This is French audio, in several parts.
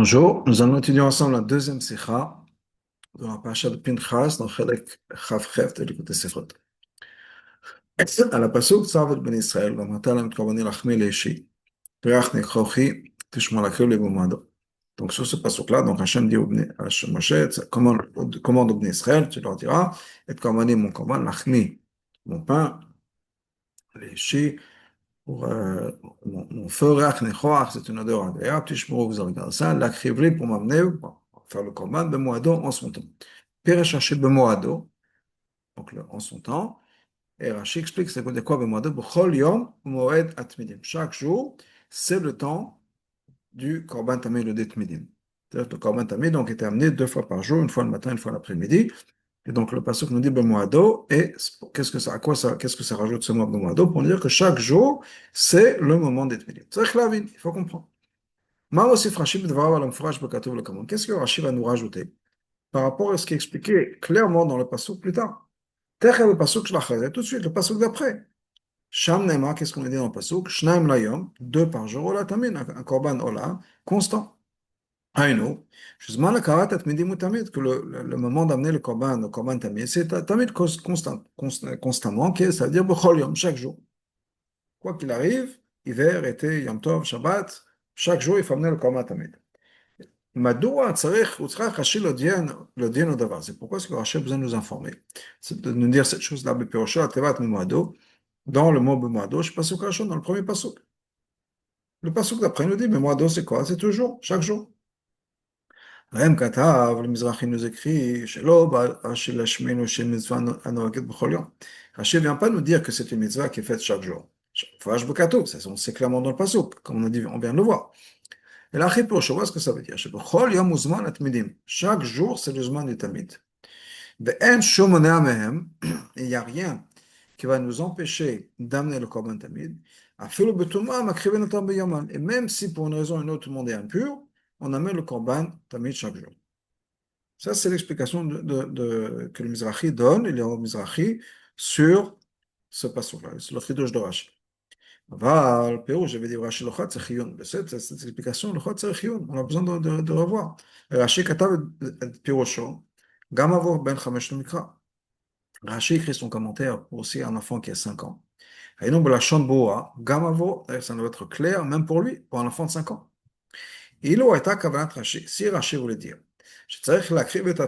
Bonjour, nous allons étudier ensemble la deuxième sikha dans la paracha de Pinchas dans Chelek Chav Chev de l'écoute Sefrot. À la pasuk Tzavet ben Israël, Vamatal em Korbanim Lachmi Leishi, Priach Nekrochi, Tishma Lakel Lebomado. Donc sur ce pasuk-là, donc Hachem dit à Moshe, commande au Ben Israël, tu leur diras, et Korbanim mon korban, Lachmi, mon pain, Leishi, pour mon feu, Reach Nechoach, c'est une odeur agréable, Tishmoro, vous regardez ça, Lakrivli pour m'amener, pour faire le korban, Bemoado en son temps. Pire chercher Bemoado, donc en son temps, et Rashi explique c'est quoi Bemoado, Bechol Yom, Moed Atmidim. Chaque jour, c'est le temps du korban tamid, le detmidim. C'est-à-dire que le korban tamid donc était amené 2 fois par jour, une fois le matin, une fois l'après-midi. Et donc le pasuk nous dit Bemoado, et qu'est-ce que ça rajoute ce mot Bemoado pour dire que chaque jour, c'est le moment d'etmidim. C'est clair, il faut comprendre. Qu'est-ce que Rashi va nous rajouter par rapport à ce qui est expliqué clairement dans le pasuk plus tard? Le pasuk tout de suite, le pasuk d'après. Sham Nema, qu'est-ce qu'on a dit dans le pasuk? Shnaim layom, 2 par jour, ola tamin, un korban ola, constant. Aïno, justement, la karat atmidim ou tamid, que le moment d'amener le korban tamid, c'est tamid constamment, ça veut dire b'chol yom, chaque jour. Quoi qu'il arrive, hiver, été, Yom Tov, Shabbat, chaque jour, il faut amener le korban tamid. Madoua tzarech, ou tzarech Rashi le dien au davar. C'est pourquoi est-ce que Rashi a besoin de nous informer? C'est de nous dire cette chose-là, Bepirosha, Tevat Mimado, dans le mot Bemado, je passe au Kachon, dans le premier pasuk. Le pasuk d'après nous dit, Bemado, c'est quoi? C'est toujours, chaque jour. Rem Katav, le Mizrahi nous écrit, Shelo, Rashi Lashmenu, Shem Mitzvah Anoaget B'chol Yom. Rashi ne vient pas nous dire que c'est une mitzvah qui est faite chaque jour. Fash Bekato, c'est clairement dans le pasuk, comme on a dit, on vient de le voir. Et là, pour je vois ce que ça veut dire. Chaque jour, c'est le Zman du Tamid. Et il n'y a rien qui va nous empêcher d'amener le Korban Tamid. Et même si pour une raison ou une autre, tout le monde est impur, on amène le Korban Tamid chaque jour. Ça, c'est l'explication que le Mizrahi donne, il y a un Mizrahi, sur ce passage-là, sur le Chidush de Rashi. אבל פירוש, j'avais רש"י לא חד צריך עיון, בסדר, cette explication, לא חד צריך עיון, on a besoin de revoir. רש"י כתב את פירושו, גם עבור בן 5 למקרא. רש"י écrit son commentaire pour aussi un enfant qui a 5 ans. היינו בלשון ברורה, גם עבור, ça doit être clair, même pour lui, pour un enfant de 5 ans. אילו הייתה כוונת רש"י, si רש"י voulait dire, שצריך להקריב את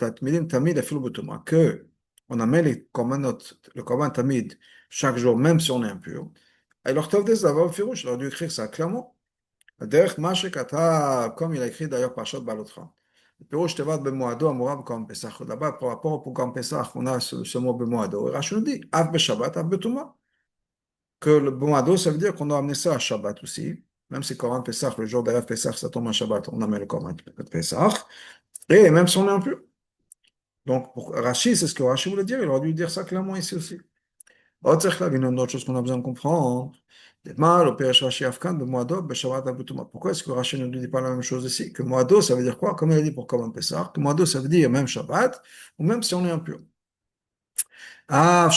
התמידים תמיד אפילו בטומאה, que on amène le korban tamid chaque jour, même si on est impur, alors, il aurait dû écrire ça clairement. Derech Mashekata, comme il a écrit d'ailleurs par Shot Balotra. Le Pirouche Tevat Bemoado, Amourab comme Pesach. Là-bas, par rapport au programme Pesach, on a ce mot Bemoado. Et Rachel dit, Av Beshabbat, Av Betouma. Que le Bemoado, ça veut dire qu'on doit amener ça à Shabbat aussi. Même si Coran Pesach, le jour d'Av Pesach, ça tombe à Shabbat, on amène le Coran Pesach. Et même si on est impur. Donc, pour Rashi, c'est ce que Rashi voulait dire. Il aurait dû dire ça clairement ici aussi. Une autre chose qu'on a besoin de comprendre. Pourquoi est-ce que Rachid ne nous dit pas la même chose ici? Que Moado, ça veut dire quoi? Comme il a dit pour Korban Pessah, que Moado, ça veut dire même Shabbat, ou même si on est impur. Même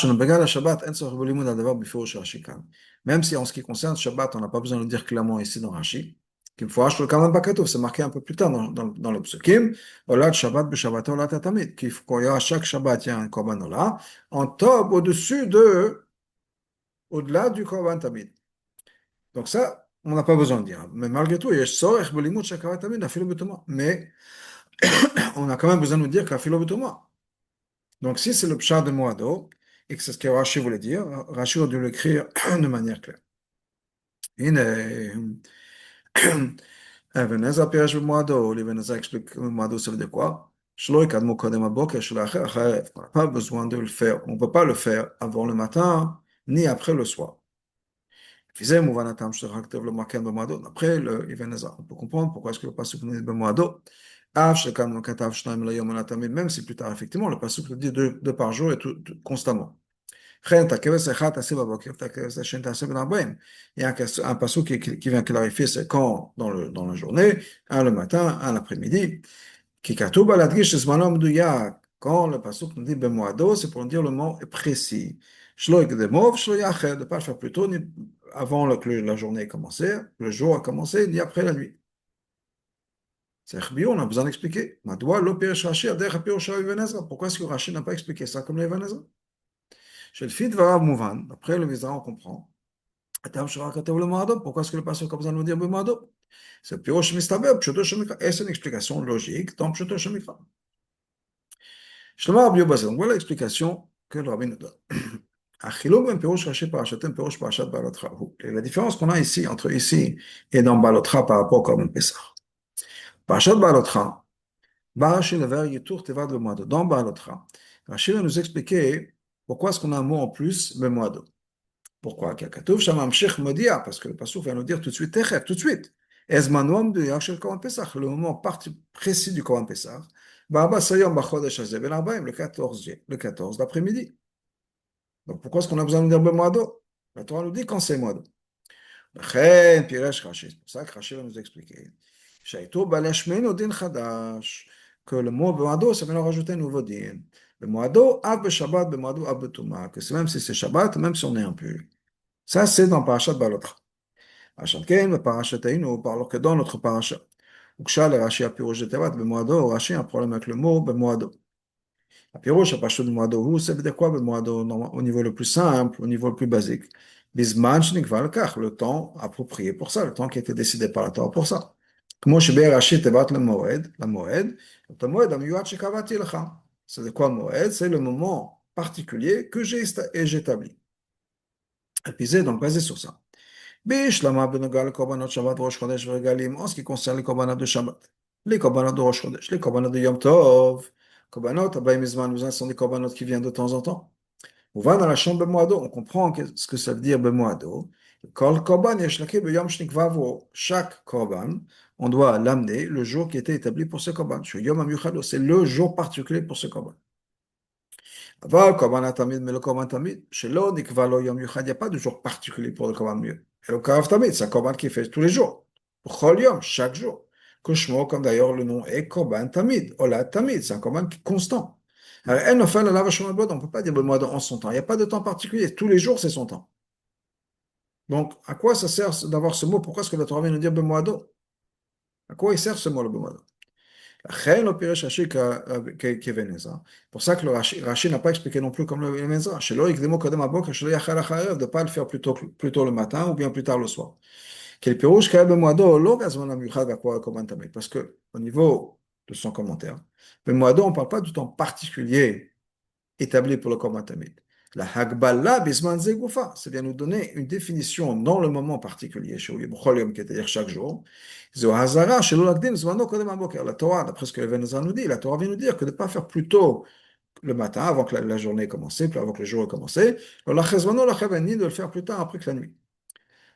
si en ce qui concerne Shabbat, on n'a pas besoin de le dire clairement ici dans Rashi. Qu'il faut acheter le Kaman Bakatov, c'est marqué un peu plus tard dans le Psukim. Olad Shabbat, Beshabbat, Olad Tatamid. Qu'il faut y a chaque Shabbat, il y a un Korban Ola. En top, au-delà du Korban Tamid. Donc ça, on n'a pas besoin de dire. Mais malgré tout, il y a Sorech Belimut Shakarat Tamid, Afilo Betoma. Mais on a quand même besoin de dire qu'Afilo Betoma. Donc si c'est le Pshad de Moado, et que c'est ce que Rashi voulait dire, Rashi a dû l'écrire de manière claire. Hine, Ebenezer Pirash Moado, Ebenezer explique Moado, ça veut dire quoi? Shloik Admo Kodem Aboker, Shulacher Acharev. On n'a pas besoin de le faire. On ne peut pas le faire avant le matin, ni après le soir. Après, le Ebenezer, on peut comprendre pourquoi est-ce que le pasuk nous dit Bemoado. Même si plus tard, effectivement, le pasuk nous dit 2 par jour et constamment. Il y a un pasuk qui vient clarifier c'est quand dans la journée, un le matin, un l'après-midi. Quand le pasuk nous dit Bemoado, c'est pour dire le mot précis. De ne pas le faire plus tôt, ni avant que la journée ait commencé, le jour a commencé, ni après la nuit. C'est Bio, on a besoin d'expliquer. Pourquoi est-ce que Rashi n'a pas expliqué ça comme les Ezra? Chez le Fit Varav Mouvan, après le Mizra, on comprend. Pourquoi est-ce que le pasteur a besoin de nous dire Bemado? C'est Pirosh Mistaber, Pshoto Shemikra. Et c'est une explication logique dans Pshoto Shemikra. Shlomo Rabbi Basé. Donc voilà l'explication que le Rabbi nous donne. Achilom ben Pirosh Rashi Parashatem Pirosh Parashat Balotra. Et la différence qu'on a ici, entre ici et dans Balotra par rapport au Korban Pessah. Parashat Balotra, Barashi Lever Yitour Tevad Bemado. Dans Balotra, Rashi va nous expliquer pourquoi est-ce qu'on a un mot en plus, Bemado. Pourquoi? Parce que le passouk va nous dire tout de suite, tout de suite. Le moment précis du Korban Pessah, le 14 d'après-midi. Donc pourquoi est-ce qu'on a besoin de dire Bemouado? La Torah nous dit quand c'est Moado. C'est pour ça que Rashi va nous expliquer. Que le mot Bemouado, ça vient nous rajouter un nouveau din. Bemouado, Ab Shabbat, Bemouado, Ab Touma. Que c'est même si c'est Shabbat, même si on est impur. Ça, c'est dans Parashat Balotra. Parashat Ken, Parashat Ainu, alors que dans notre Parashat, Uksha, le Rashi a pirosh de Tevat, Bemoado, Rashi a un problème avec le mot Bemoado. A pirosh, a Pashut Bemoado, ça veut dire quoi Bemoado au niveau le plus simple, au niveau le plus basique? Bisman, Shnikva, le temps approprié pour ça, le temps qui a été décidé par la Torah pour ça. Comme Shebe Rashi Tevat, le Moed, la Moed, le Moed, Amiyuat Shekavati Lecha. C'est quoi le Moed? C'est le moment particulier que j'ai établi. Et puis c'est donc basé sur ça. Bishlama benogal korbanot Shabbat Rosh Chodesh Regalim, en ce qui concerne les korbanot de Shabbat, les korbanot de Rosh Chodesh, les korbanot de Yom Tov, korbanot, Abayim Izman, nous sont des korbanot qui viennent de temps en temps. On va dans la chambre Bemoado, on comprend ce que ça veut dire Bemoado. Kol korban yeshlake beyom shnikvavo, chaque korban, on doit l'amener le jour qui était établi pour ce korban. Yom Amyuchado, c'est le jour particulier pour ce korban. אבל קורבן התמיד מלא קורבן תמיד, שלא נקבע לו יום מיוחד, il n'y a pas de jour particulier pour le קורבן mieux. Et le קרב תמיד, c'est un קורבן qui est fait tous les jours, בכל יום, chaque jour. Que שמו, comme d'ailleurs le nom est קורבן תמיד, עולת תמיד, c'est un קורבן constant. Alors, elle ne fait la lave on ne peut pas dire Bemouado en son temps, il n'y a pas de temps particulier, tous les jours c'est son temps. Donc, à quoi ça sert d'avoir ce mot? Pourquoi est-ce que la Torah vient nous dire Bemouado? À quoi il sert ce mot, le Bemouado? Pour ça que le Rashi n'a pas expliqué non plus comme le Mezra. De ne pas le faire plus tôt le matin ou bien plus tard le soir. Parce que au niveau de son commentaire, le Moado, on ne parle pas du temps particulier établi pour le Korban Tamid. La Hagbala Bisman Zegoufa, ça vient nous donner une définition dans le moment particulier, c'est-à-dire chaque jour. La Torah, d'après ce que Ebenezer nous dit, la Torah vient nous dire que de ne pas faire plus tôt le matin, avant que la journée ait commencé, puis avant que le jour ait commencé, ni de le faire plus tard après que la nuit.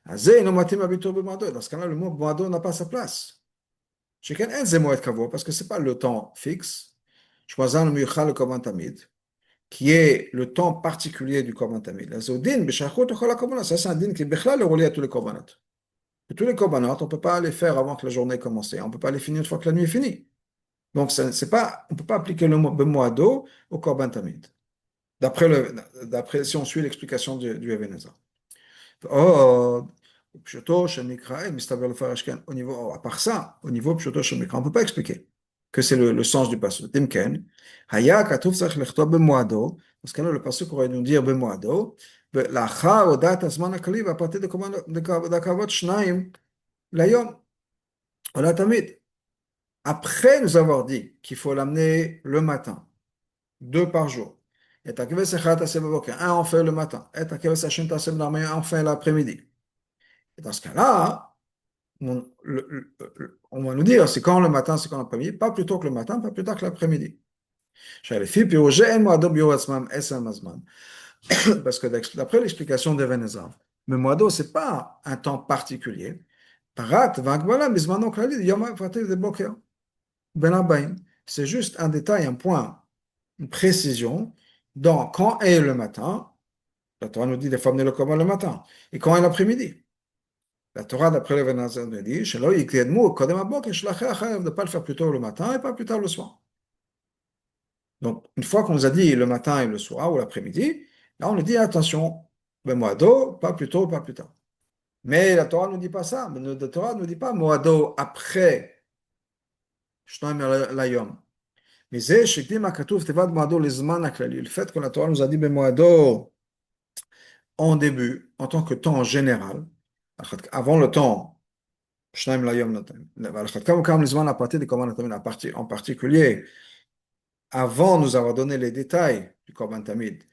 Dans ce cas-là, le mot Moado n'a pas sa place. Parce que ce n'est pas le temps fixe. Choisir le Muychal le Korban Tamid, qui est le temps particulier du Korban Tamid. Ça, c'est un din qui est relié à tous les Korbanot. Et tous les Korbanot, on ne peut pas les faire avant que la journée ait commencé. On ne peut pas les finir une fois que la nuit est finie. Donc, on ne peut pas appliquer le mot Bemoado au Korban Tamid. Si on suit l'explication du Ebenezer. Au niveau, à part ça, au niveau Pshoto Shemikra, on ne peut pas expliquer que c'est le sens du passage. Dimken, Haya Katouf Tzarich Lechtob Bemoado, parce que là, le passage pourrait nous dire Bemoado, Lacha Odat Azman Akali, à partir de Kavot Shnaim, Layom, Olat Tamid. Après nous avoir dit qu'il faut l'amener le matin, 2 par jour, et Takeves Echat Aseh Bavoker, un on fait le matin, et Takeves Hashem Taseh B'narmei, un on fait l'après-midi. Et dans ce cas-là, on va nous dire c'est quand le matin, c'est quand l'après-midi, pas plus tôt que le matin, pas plus tard que l'après-midi. Parce que d'après l'explication d'Ebenezer, le moado, ce n'est pas un temps particulier. C'est juste un détail, un point, une précision dans quand est le matin. La Torah nous dit de faire le Korban le matin. Et quand est l'après-midi? La Torah, d'après le Ebenezer, nous dit de ne pas le faire plus tôt le matin et pas plus tard le soir. Donc, une fois qu'on nous a dit le matin et le soir ou l'après-midi, là, on nous dit attention, ben moado, pas plus tôt, pas plus tard. Mais la Torah ne nous dit pas ça. La Torah ne nous dit pas moado après layom. Mais le fait que la Torah nous a dit Bemoado en début, en tant que temps en général, avant le temps, Shnaim layom noten. À partir des commandes en particulier, avant nous avoir donné les détails du Korban Tamid,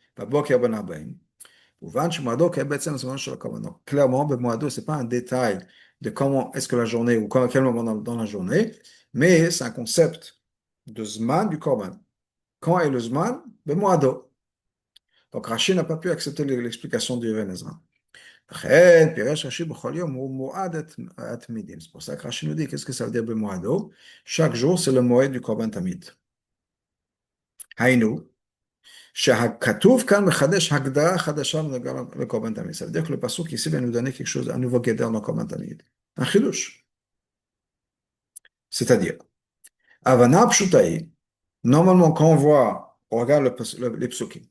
clairement, Bemoado, ce n'est pas un détail de comment est-ce que la journée ou à quel moment dans la journée, mais c'est un concept de Zman du Korban. Quand est le Zman? Bemoado. Donc Rashi n'a pas pu accepter l'explication du Ibn Ezra. C'est pour ça que Rashi nous dit qu'est-ce que ça veut dire Bemoado? Chaque jour, c'est le moed du Korban Tamid. Haïnou. שהכתוב כאן מחדש הגדרה חדשה לקורבן תמיד. Ça veut dire que le pasuk ici va nous donner quelque chose, un nouveau guédère dans Korban Tamid. Un chidush. C'est-à-dire, Avana Pshutaï, normalement, quand on regarde les psukim,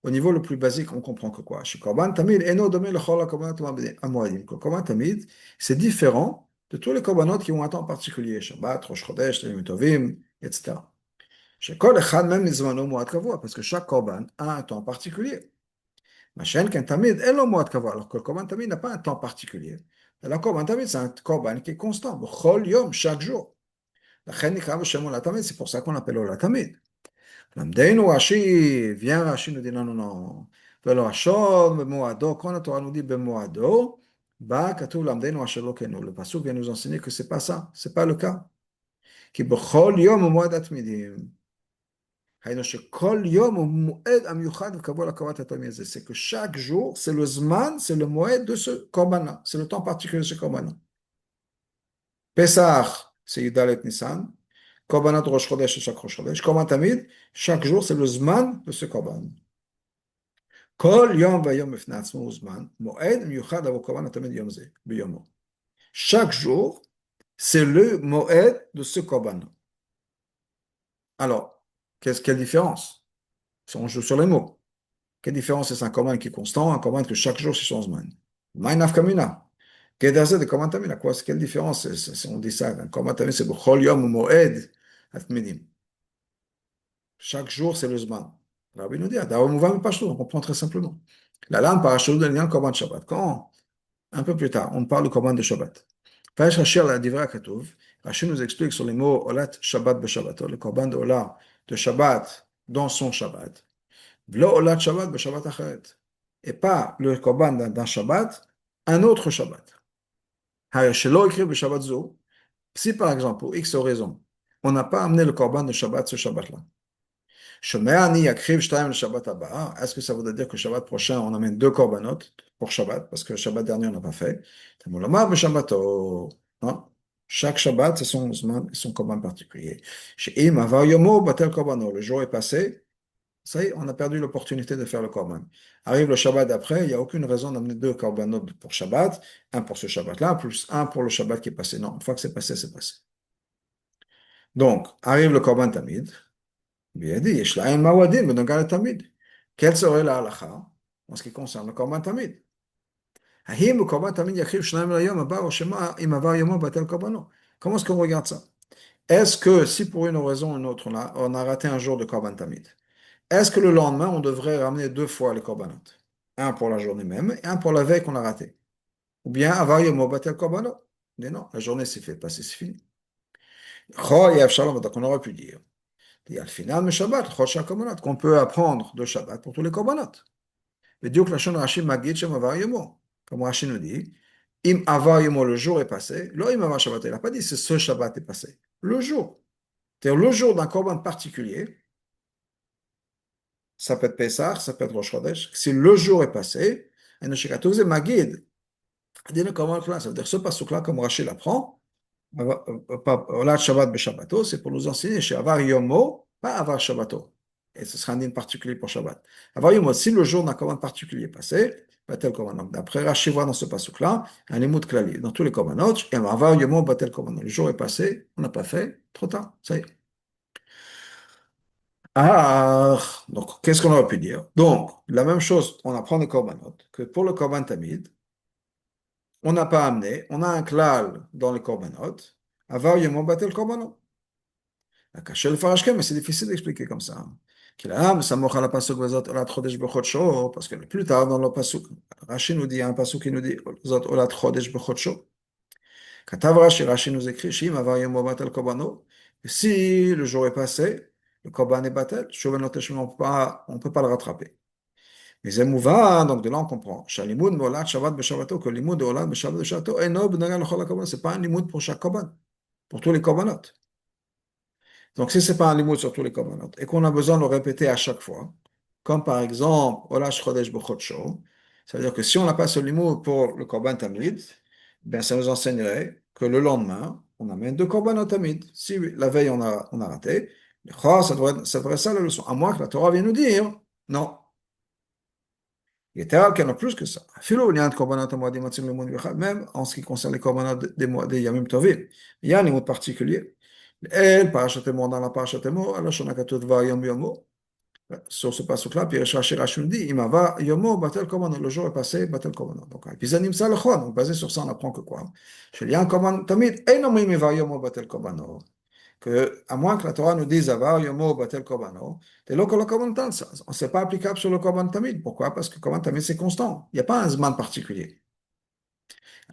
au niveau le plus basique, on comprend que quoi? Chez Korban Tamid, Eno Dome Lechol Korban Amoadim. Korban Tamid, c'est différent de tous les korbanot qui ont un temps particulier, Shabbat, Rosh Chodesh, Yom Tovim, etc. Chez Kol Echad, même Nizmano Moad Kavua, parce que chaque korban a un temps particulier. Ma chaîne qu'un tamid est le mois de kavod, alors que le korban tamid n'a pas un temps particulier. Le korban tamid, c'est un korban qui est constant, chol yom, chaque jour. La chaîne la tamid, c'est pour ça qu'on l'appelle la tamid. L'amdeinu Rashi, vient Rashi nous dit non, non, non. Velo hashon, bemoado, quand la Torah nous dit bemoado, ba katuv l'amdeinu hashelo kenu. Le pasuk vient nous enseigner que c'est pas ça, c'est pas le cas. Qui bechol yom moed atmidim. C'est que chaque jour, c'est le zman, c'est le moed de ce korban, c'est le temps particulier de ce korban. Pesach, c'est Yudalet Nissan. Korbanat Rosh Chodesh, c'est chaque Rosh Chodesh. Korban Tamid, chaque jour, c'est le zman de ce korban. Kol yom vayom b'fnei atzmo zman, moed miyuchad avo korban tamid yom ze, biyomo. Chaque jour, c'est le moed de ce korban. Alors, quelle différence? Si on joue sur les mots. Quelle différence c'est un commande qui est constant, un commande que chaque jour c'est son zman. Ma'inaf kamina. Kedazé de commande tamina. Quelle différence si on dit ça? Un commande tamina c'est b'chol yom ou moed atmidim. Chaque jour c'est le zman. Rabbi nous dit, on comprend très simplement. La lame parachute de l'union commande Shabbat. Quand, un peu plus tard, on parle du commande de Shabbat. Page Rashi la divra katouv. Rashi nous explique sur les mots olat Shabbat b'Shabbat, le commande de ola de Shabbat dans son Shabbat. V'lo olat Shabbat b'Shabbat acharet. Et pas le korban d'un Shabbat, un autre Shabbat. Shelo écrit le Shabbat zo. Si par exemple, pour X raison, on n'a pas amené le korban de Shabbat ce Shabbat-là. Shomeani yakriv shtaim le Shabbat haba. Est-ce que ça voudrait dire que Shabbat prochain, on amène deux korbanot pour Shabbat, parce que le Shabbat dernier, on n'a pas fait. Non. Chaque Shabbat, c'est son korban particulier. She'im avar yomo batel korbano. Le jour est passé. Ça y est, on a perdu l'opportunité de faire le korban. Arrive le Shabbat d'après, il n'y a aucune raison d'amener deux korbanot pour Shabbat, un pour ce Shabbat-là, plus un pour le Shabbat qui est passé. Non, une fois que c'est passé, c'est passé. Donc, arrive le korban tamid. Bien dit, Yeshlaim mawadim, benongal tamid. Quelle serait la halakha en ce qui concerne le korban tamid? Ahim le korban tamid yakriv shnaim layom haba ou shema im avar yomo batel korbano. Comment est-ce qu'on regarde ça? Est-ce que si pour une raison ou une autre, on a raté un jour de korban tamid, est-ce que le lendemain, on devrait ramener deux fois les korbanot? Un pour la journée même et un pour la veille qu'on a raté. Ou bien, avar yomo batel korbanot. Mais non, la journée s'est fait passer, c'est fini. Donc on aurait pu dire, et al final, Shabbat, qu'on peut apprendre de Shabbat pour tous les korbanot. Mais Dieu que la chaîne Rashi magid shem avar yomo. Comme Rashi nous dit, im avar yomo, le jour est passé. Lo im avar Shabbat, il n'a pas dit c'est ce Shabbat est passé. Le jour. C'est-à-dire le jour d'un korban particulier. Ça peut être Pessah, ça peut être Rosh Chodesh. Si le jour est passé, ça veut dire ce pasuk-là, comme Rachel l'apprend, Olat Shabbat Beshabbato, c'est pour nous enseigner chez Avar Yomo, pas Avar Shabbato. Et ce sera un dîme particulier pour Shabbat. Avar Yomo, si le jour d'un commande particulier est passé, Batel Komanot. D'après Rashi voit dans ce pasuk-là, un limud klali, dans tous les Komanot, et Avar Yomo, Batel Komanot. Le jour est passé, on n'a pas fait, trop tard, ça y est. Ah, donc, qu'est-ce qu'on aurait pu dire? Donc, la même chose, on apprend des korbanot, que pour le korban tamid, on n'a pas amené, on a un klal dans les korbanot, avar yomom batel korbanot. Caché le farashkem, mais c'est difficile d'expliquer comme ça. Qu'il a, ça mocha la pasuk vazot olat chodesh bechotcho, parce que plus tard dans le pasuk, Rashi nous dit, il y a un pasuk qui nous dit, vazot olat chodesh bechotcho. Katav Rashi, Rashi nous écrit, Shim avar yom batel kobano. Et si le jour est passé, le korban est batel, on ne peut pas le rattraper. Mais Zemouva, donc de là on comprend. Shalimud molat shabbat b'shabbato, que l'imoud de olat b'shabbat b'shabbato, eno b'nagal l'chol korban. C'est pas un limoud pour chaque korban, pour tous les korbanot. Donc, si ce n'est pas un limoud sur tous les korbanot et qu'on a besoin de le répéter à chaque fois, comme par exemple, Olash Chodesh B'Chodsho, ça veut dire que si on n'a pas ce limoud pour le korban tamid, ben ça nous enseignerait que le lendemain, on amène deux korbanot tamid. Si la veille on a raté, ça devrait être ça la leçon. À moins que la Torah vienne nous dire, non, Yetera qu'il y en a plus que ça. Philo, il y a un korbanot amoadim matzim limud b'echad, même en ce qui concerne les korbanot des yamim tovim. Il y a un limoud particulier. El, parachatemo dans la parachatemo, alors shana katot va yom yomo. Sur ce passage-là, puis Rashi nous dit, imava yomo batel korbanot. Le jour est passé, batel korbanot. Donc, puis zanim sa lechon. Donc, basé sur ça, on apprend que quoi? Chez y a un korban tamid, enom imiva yomo batel korbanot. Que, à moins que la Torah nous dise avar yomo batel korbanot, c'est là que le korban tamid, c'est pas applicable sur le korban tamid. Pourquoi? Parce que le korban tamid, c'est constant. Il n'y a pas un zman particulier.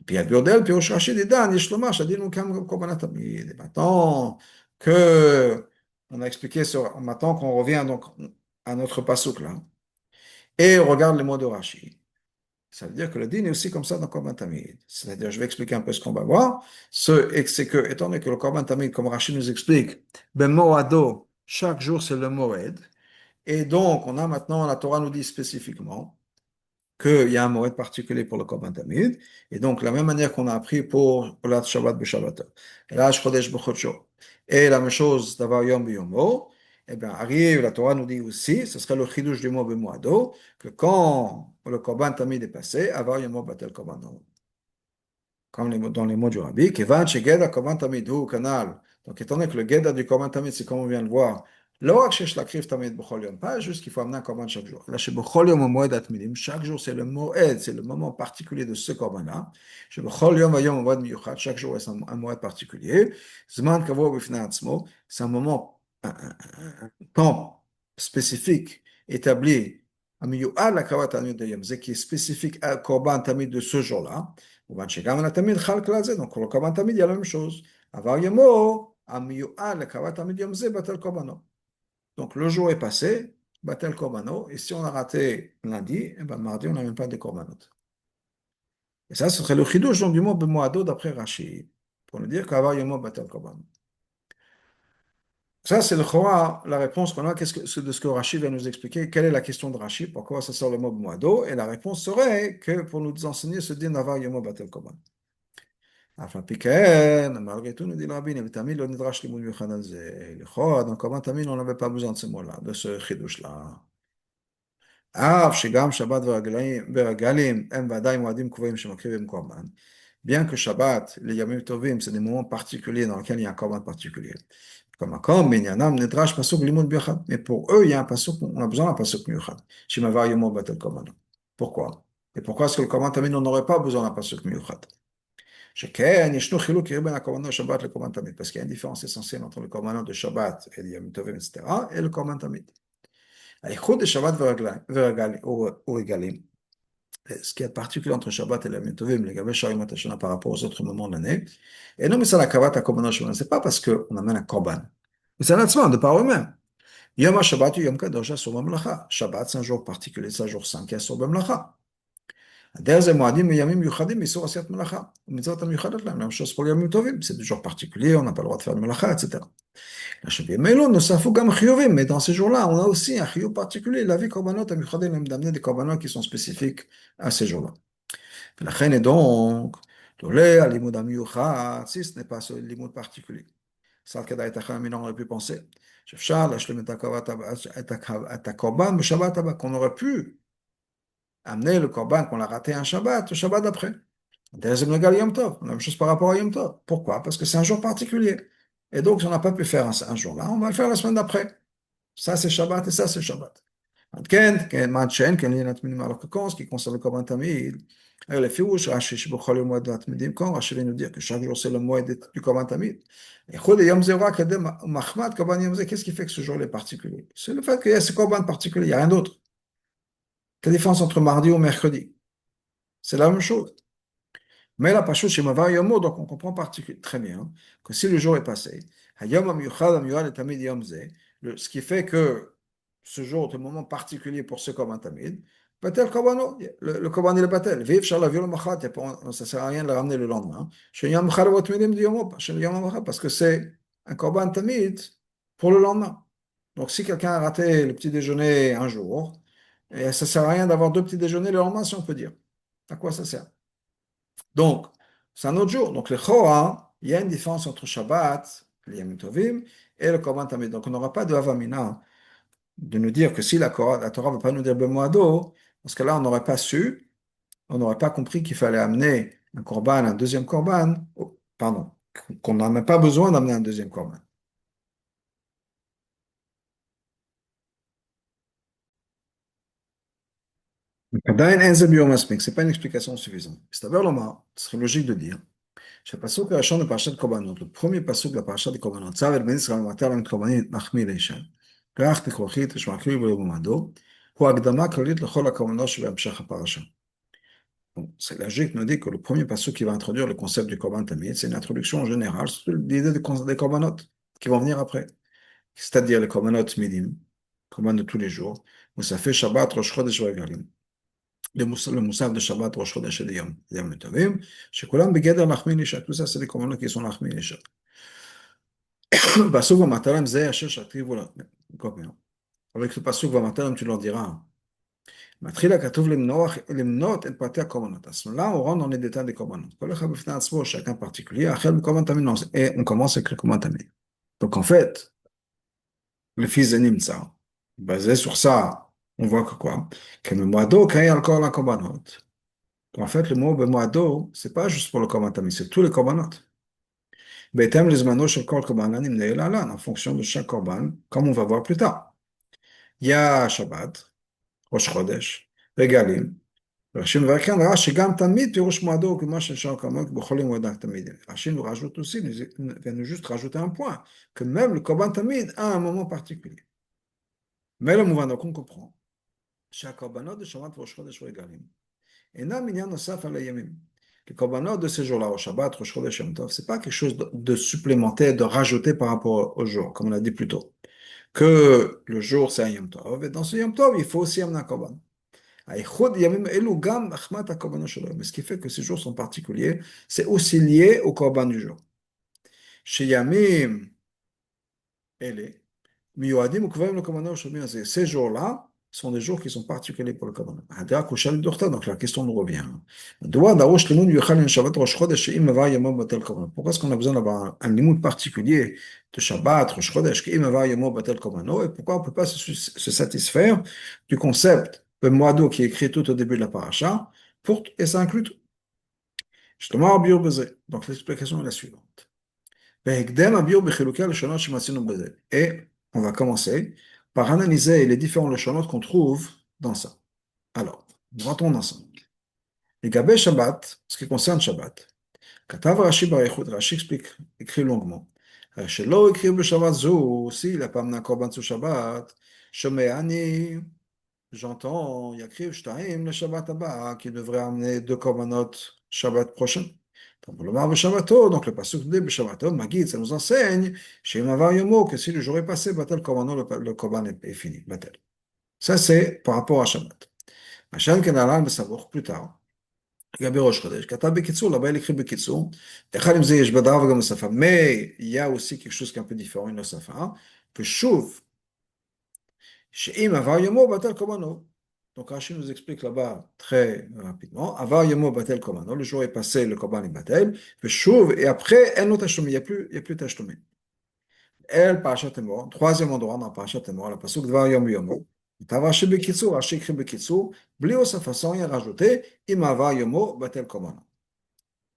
Puis à Burdel, puis au Rashi dit Dan, Yeshloma, Shadinu Kam Korban Tamid. Et maintenant que on a expliqué sur, maintenant qu'on revient donc à notre pasuk là, et on regarde les mots de Rashi, ça veut dire que le din est aussi comme ça dans Korban Tamid. C'est-à-dire, je vais expliquer un peu ce qu'on va voir. C'est que, étant donné que le Korban Tamid, comme Rashi nous explique, ben Moado, chaque jour c'est le Moed, et donc on a maintenant, la Torah nous dit spécifiquement, qu'il y a un moed particulier pour le Korban Tamid, et donc la même manière qu'on a appris pour Olat Shabbat B'Shabbat, et là, Chodesh B'Chodsho, et la même chose d'avoir Yom B'Yomo, eh bien, arrive, la Torah nous dit aussi, ce serait le chidouche du mot B'Moado, que quand le Korban Tamid est passé, avoir Yomo Batel Korban comme dans les mots du Rabbi, Kevan Shegeda Korban Tamid ou Canal. Donc, étant donné que le Geda du Korban Tamid, c'est comme on vient de voir, pas juste qu'il faut amener un korban chaque jour. Là, chez Bechol Yom Moed Atmidim, chaque jour c'est le Moed, c'est le moment particulier de ce korban-là. Chez Bechol Yom Vayom Moed Miyuchat, chaque jour c'est un Moed particulier. Zman Kavo Bifnei Atzmo, c'est un moment, un temps spécifique établi, un Miyuad la Kavat Tamid de Yom, qui est spécifique à korban Tamid de ce jour-là. Donc, pour le korban Tamid, il y a la même chose. Avar Yomo, donc le jour est passé, batel korbano, et si on a raté lundi, eh ben, mardi on n'a même pas de korbanot. Et ça, ce serait le chidouche donc, du mot b'moado d'après Rashi, pour nous dire qu'avar yomo batel korbano. Ça, c'est le chora, la réponse qu'on a de ce que Rashi vient nous expliquer. Quelle est la question de Rashi? Pourquoi ça sort le mot b'moado? Et la réponse serait que pour nous enseigner ce din avar yomo batel korbano. אף על פי כן, malgré tout, nous dit le rabbin, ותמיד לא נדרש לימוד מיוחד על זה. לכאורה, dans comment תמיד on n'avait pas besoin de ce mot-là, de ce חידוש-là. אף שגם שבת ורגלים הם ודאי מועדים קבועים שמקריבים קורבן. Bien que Shabbat, les Yamim Tovim, c'est des moments particuliers dans lesquels il y a un korban particulier. Comme un korban, Minyanam, Nedrash, Pasuk, Limud, Biachad. Mais pour eux, il y a un pasuk, on a besoin d'un pasuk Miuchad. Shimavar Yomo Batel Korban. Pourquoi? Et pourquoi est-ce que le korban Tamid, on n'aurait pas besoin d'un pasuk Miuchad? שכן, ישנו חילוק קרוב בין הקורבנות שבת לקורבן תמיד, parce qu'il y a une différence essentielle entre le korbanot de Shabbat et les Yom Tovim, etc., et le korban tamid. הייחוד de Shabbat ורגלים, ce qui est particulier entre Shabbat et les Yom Tovim, לגבי שערים התשנה par rapport aux autres moments de l'année, אינו מצד הקרבת הקורבנות שלנו, c'est pas parce qu'on amène un korban, mais c'est לעצמם, de par eux-mêmes. יום השבת הוא יום קדוש אסור במלאכה, Shabbat c'est un jour particulier, c'est un jour saint qui est אסור במלאכה. הדרך זה מועדים מימים מיוחדים מאיסור עשיית מלאכה, ומצוות המיוחדות להם, למשל pour ימים טובים, c'est des jours particuliers, on n'a pas le droit de faire de מלאכה, etc. בימים אלו נוספו גם חיובים, mais dans ces jours-là, on a aussi un חיוב particulier, להביא קורבנות המיוחדים, הם d'amener des קורבנות qui sont spécifiques à ces jours-là. ולכן donc, עולה הלימוד המיוחד, si ce n'est pas ce לימוד particulier. ça כדאי את החכמים aurait pu penser, שאפשר להשלים את הקורבן בשבת הבא, qu'on aurait pu amener le korban qu'on a raté un Shabbat, le Shabbat d'après. Deuxième légal Yom Tov, la même chose par rapport à Yom Tov. Pourquoi? Parce que c'est un jour particulier. Et donc, si on n'a pas pu faire un jour-là, on va le faire la semaine d'après. Ça, c'est Shabbat et ça, c'est Shabbat. Alors que quand ce qui concerne le korban tamid, Le Firouche, Rashi, Shibuchol et Moed Atmidim, quand Rashi vient nous dire que chaque jour c'est le Moed du Korban Tamid. Et Chod et Yom Zera, Kadem, Mahmad, Korban Yom Zera, qu'est-ce qui fait que ce jour est particulier? C'est le fait qu'il y a ce Korban particulier, il n'y a rien d'autre. Quelle différence entre mardi ou mercredi? C'est la même chose. Mais la Pashut Shemavar Yomo, donc on comprend très bien que si le jour est passé, Hayom Amiyuchad Amiyuad et Tamid Yom Ze, ce qui fait que ce jour est un moment particulier pour ce Korban Tamid, Batel Korbano, le Korban il est Batel. Viv Shalav Yom Machat, ça ne sert à rien de le ramener le lendemain. Shem Yom Machat Avot Midim Di Yomo, Shem Yom Machat, parce que c'est un Korban Tamid pour le lendemain. Donc si quelqu'un a raté le petit déjeuner un jour, et ça ne sert à rien d'avoir deux petits déjeuners le lendemain, si on peut dire. À quoi ça sert? Donc, c'est un autre jour. Donc, le Chora, il y a une différence entre Shabbat, les Yom Tovim, et le Korban Tamid. Donc, on n'aura pas de Havamina de nous dire que si la Torah ne va pas nous dire Bemoado, parce que là, on n'aurait pas su, on n'aurait pas compris qu'il fallait amener un Korban, un deuxième Korban, pardon, qu'on n'en a pas besoin d'amener un deuxième Korban. C'est pas une explication suffisante. C'est d'abord Lomar, ce serait logique de dire. שהפסוק הראשון בפרשת קורבנות, לפרומי פסוק בפרשת הקורבנות, צו את בן ישראל ומטר להם קורבנית מחמיא לאישה, ריח תכרוכית ושמעכבי במועדו, הוא הקדמה כללית לכל הקורבנות שבהמשך הפרשה. Bon, c'est logique nous dit que le premier passage qui va introduire le concept du korban tamid, c'est une introduction générale sur l'idée des korbanot qui vont venir après, c'est-à-dire les korbanot midim, korban de tous les jours, où ça fait Shabbat, Rosh Chodesh Regalim. Le moussaf de Shabbat, Rosh Chodesh et Yom Tovim, שכולם בגדר מחמיא לאישה, tout ça c'est des korbanot qui sont מחמיא לאישה. Pasuk v'mataram zeh asher shakrivu la. Avec ce pasuk v'mataram, tu leur diras. מתחיל הכתוב למנות את פרטי הקורבנות. אז là, on rentre dans les détails des קורבנות. כל אחד בפני עצמו, chacun particulier, החל בקורבן תמיד, et on commence avec le קורבן תמיד. Donc en fait, לפי זה נמצא. basé sur ça, on voit que quoi? Que במועדו קריא על כל הקורבנות. En fait, le mot במועדו, c'est pas juste pour le קורבן תמיד, c'est tous les קורבנות. בהתאם לזמנו של כל קורבן הנמנה להלן, en fonction de chaque קורבן, comme on va voir plus tard. Il y a Shabbat, Rosh Chodesh, Regalim. Rashi מבאר ראה שגם תמיד פירוש מועדו כמו שנשאר כמוהו בכל יום מועדה תמיד. Rashi nous rajoute aussi, vient nous juste rajouter un point, que même le Korban Tamid a un moment particulier. Mais le mouvement donc on comprend שהקורבנות de Shabbat Rosh Chodesh Regalim אינם עניין נוסף על הימים. Les korbanot de ces jours-là, au Shabbat, Rosh Chodesh, Yom Tov, c'est pas quelque chose de supplémentaire, de rajouter par rapport au jour, comme on l'a dit plus tôt. Que le jour c'est un Yom Tov, et dans ce Yom Tov, il faut aussi amener un korban. Mais ce qui fait que ces jours sont particuliers, c'est aussi lié au korban du jour. Chez Yamim, ces jours-là sont des jours qui sont particuliers pour le korban. Donc la question nous revient. Pourquoi est-ce qu'on a besoin d'avoir un limoud particulier de Shabbat, Rosh Chodesh, et pourquoi on ne peut pas se satisfaire du concept de Moado qui est écrit tout au début de la paracha, et ça inclut tout. Donc l'explication est la suivante. Et on va commencer par analyser les différents leshonot qu'on trouve dans ça. Alors, rentrons ensemble. Les Gabé Shabbat, ce qui concerne Shabbat, Katav Rashi Barichut, Rashi explique, écrit longuement. Shelo écrit le Shabbat Zou, s'il n'a pas amené un korban sur Shabbat, Shomeani, j'entends, Yakriv Shtaim, le Shabbat Abba, qui devrait amener deux korbanot Shabbat prochain. Donc, le pasuk de Shabbatot, Magid, ça nous enseigne, chez Mavar Yomo, que si le jour est passé, Batel Korbanon, le Korban est fini. Batel. Ça, c'est par rapport à Shabbat. Machan Kenalan Besavour, plus tard. לגבי ראש חודש, כתב בקיצור, là-bas il écrit בקיצור, אחד עם זה יש בדעה וגם בשפה, mais il y a aussi quelque chose qui est un peu différent, une שפה, ושוב, שאם עבר יומו בטל קורבנו. Donc Rashi nous explique là-bas très rapidement, Avar Yomo Batel Korbanon, le jour est passé, le Korban est Batel, et après, il n'y a plus Tashlumin. El Parashat Emor, troisième endroit dans Parashat Emor, la pasuk Dvar Yom Yomo, Rashi Bekitsur, Rashi écrit Bekitsur, Blio sa façon, il a rajouté, Im Avar Yomo Batel Korbanon.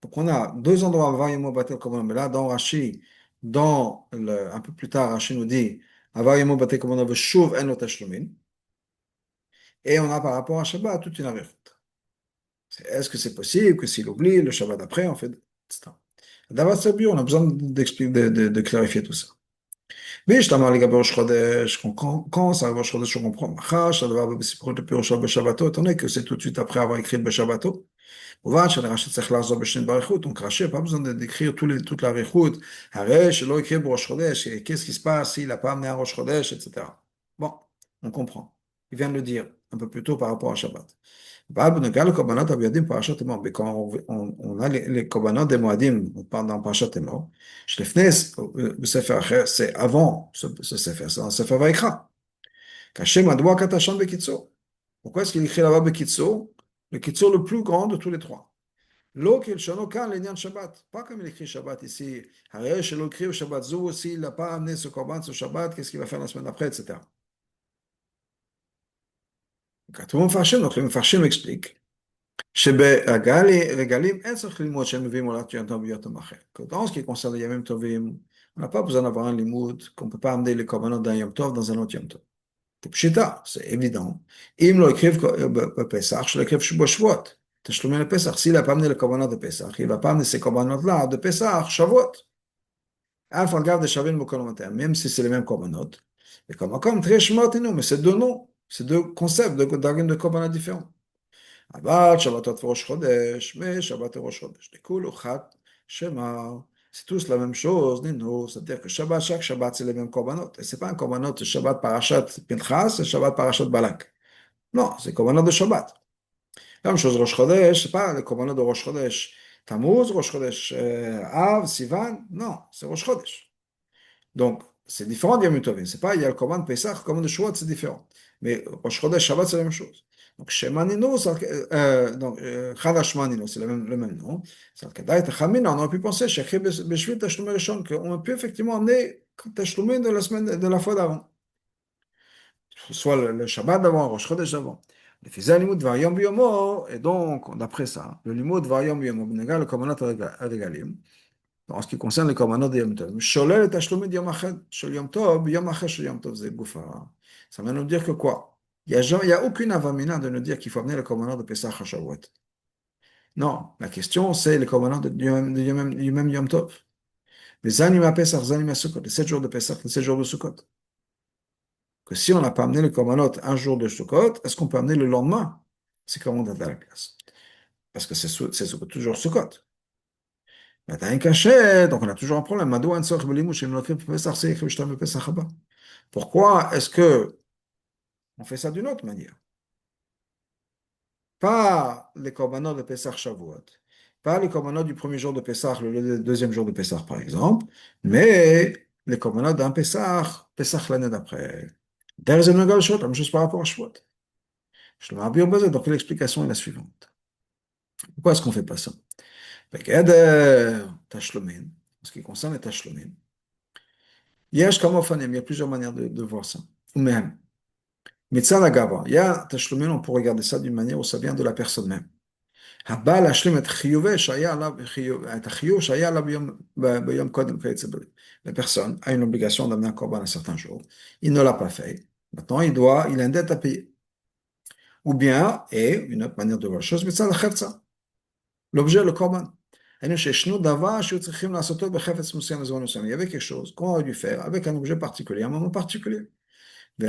Donc on a deux endroits Avar Yomo Batel Korbanon, mais là dans Rashi, un peu plus tard, Rashi nous dit, Avar Yomo Batel Korbanon, Veshuv En Tashlumin. Et on a par rapport à Shabbat toute une arichut. Est-ce que c'est possible que s'il oublie le Shabbat d'après, on fait, etc. D'abord, c'est bien, on a besoin d'expliquer, de clarifier tout ça. Mais je t'amène les Rosh Chodesh, quand ça arrive Rosh Chodesh, je comprends. Machash, ça doit avoir le Pirosh Shabbatot, étant donné que c'est tout de suite après avoir écrit le Shabbatot. כמובן שהרש"י צריך לחזור בשנית באריכות, donc Rashi n'a pas besoin d'écrire toute l'aריכות, הרי שלא יקרה בראש חודש, qu'est-ce qui se passe s'il n'a pas amené un ראש חודש, etc. Bon, on comprend. Il vient de le dire un peu plus tôt par rapport à Shabbat. אבל בנוגע לקורבנות המיועדים בפרשת אמור, quand on a les קורבנות des מועדים dans פרשת אמור, שלפני בספר אחר, c'est avant ce ספר, c'est dans le ספר ויקרא. כאשר מדוע כתב שם בקיצור? Pourquoi est-ce qu'il écrit là-bas בקיצור? Le קיצור le plus grand de tous les trois. לא כלשונו כאן לעניין שבת. pas comme il écrit Shabbat ici. הרי שלא écrit Shabbat זו, s'il n'a pas amené ce corban sur Shabbat, qu'est-ce qu'il va faire la semaine après, etc. כתוב מפרשים, donc le מפרשים explique. שברגלים אין צריך ללמוד שהם מביאים עולת יום טוב ויום אחר. Dans ce qui concerne les ימים טובים, on n'a pas besoin d'avoir un limoud qu'on ne peut pas amener les korbanot d'un yom tov dans un autre yom tov. C'est pshita, c'est évident. אם לא יקריב בפסח, שלא יקריב בשבועות. תשלומי לפסח, s'il n'a pas amené le korbanot de Pesach, il ne va pas amener ces korbanot-là de Pesach, Shavuot. Alpha garde de Shavin Mokolomater, même si c'est les mêmes korbanot. Et comme très shmotinu, mais c'est deux noms, c'est deux concepts de korbanot différents. אבל שבתות וראש חודש, ושבת וראש חודש. לכולו חד שמר. C'est tous la même chose, Nino. C'est-à-dire que Shabbat, chaque Shabbat, c'est les mêmes korbanot. Et ce n'est pas un korbanot de Shabbat Parashat Pinchas, c'est Shabbat Parashat Balak. Non, c'est korbanot de Shabbat. La même chose, Rosh Chodesh, c'est pas le korbanot de Rosh Chodesh Tammuz, Rosh Chodesh Av, Sivan. Non, c'est Rosh Chodesh. Donc, c'est différent d'Yom Tovim. C'est pas, il y a le korban de Pesach, le korban de Shavuot, c'est différent. Mais Rosh Chodesh, Shabbat, c'est la même chose. Donc, Shema Nino, donc, Chadash Manino, c'est le même nom. C'est le Kedai Techamina, on aurait pu penser, Shekhi Beshvit Tashlumé Rishon, qu'on peut effectivement amener Tashlumé de la semaine, de la fois d'avant. Soit le Shabbat d'avant, Rosh Chodesh d'avant. Le faisait limud vayom biyomo, et donc, d'après ça, le limud vayom biyomo, b'négal le korbanot regalim, en ce qui concerne les korbanot de Yom Tov, sholer le tashlumid yom ached shel Yom Tov, yom ached shel Yom Tov, c'est goufa. Ça va nous dire que quoi? Il y a aucune avamina de nous dire qu'il faut amener le korbanot de Pesach à Shavuot. Non, la question c'est le korbanot du même Yom Tov. Les zanim à Pesach, zanim à Sukkot, les 7 jours de Pesach, les 7 jours de Sukkot. Que si on n'a pas amené le korbanot un jour de Sukkot, est-ce qu'on peut amener le lendemain? C'est comment à la place. Parce que c'est toujours Sukkot. Mais t'as un cachet, donc on a toujours un problème. Pourquoi est-ce que on fait ça d'une autre manière? Pas les korbanot de Pesach Shavuot, pas les korbanot du premier jour de Pesach, le deuxième jour de Pesach par exemple, mais les korbanot d'un Pesach, Pesach l'année d'après. Deuxième nogal shot, la même chose par rapport à Shavuot. Je le mets bien basé, donc l'explication est la suivante. Pourquoi est-ce qu'on ne fait pas ça? Tashlomin, en ce qui concerne les Tashlomin, il y a plusieurs manières de voir ça. Ou même, Mitzvah Gava, il y a Tashlomin, on peut regarder ça d'une manière où ça vient de la personne même. הבא להשלים את חיובי שהיה עליו, את החיוב שהיה עליו ביום קודם כיוצא בזה. La personne a une obligation d'amener un corban un certain jour. Il ne l'a pas fait. Maintenant, il a une dette à payer. Ou bien, et une autre manière de voir la chose, מצד החפצה. L'objet, le korban. Il y avait quelque chose qu'on aurait dû faire avec un objet particulier, à un moment particulier. Et